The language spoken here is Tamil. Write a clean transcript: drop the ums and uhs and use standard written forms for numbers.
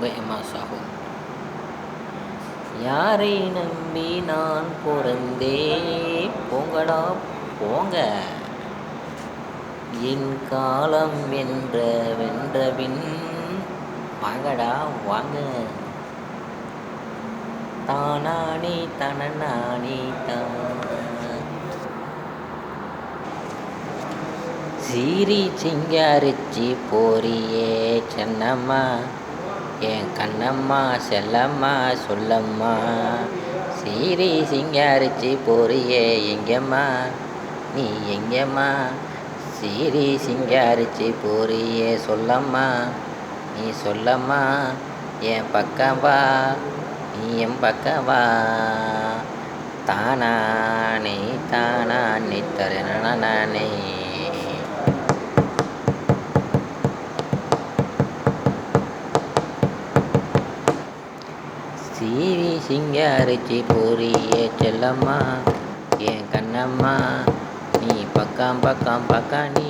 உங்கள் எம்எஸ் ஆகும். யாரை நம்பி நான் பிறந்தே போங்கடா போங்க, என் காலம் வென்றபின் வாங்கடா வாங்க. தானானே தனநானே தான். சீரி சிங்காரிச்சி போரியே சென்னம்மா, என் கண்ணம்மா செல்லம்மா சொல்லம்மா. சீரி சிங்காரிச்சி போரியே எங்கம்மா, நீ எங்கம்மா. சீரி சிங்காரிச்சி போரியே சொல்லம்மா, நீ சொல்லம்மா. என் பக்கம் வா, நீ என் பக்கம் வா. தானானே தானானே தரணானே. சீரி சிங்காரிச்சி போரியே செல்லம்மா, என் கண்ணம்மா, நீ பக்கம் பக்கம் பக்கம் நீ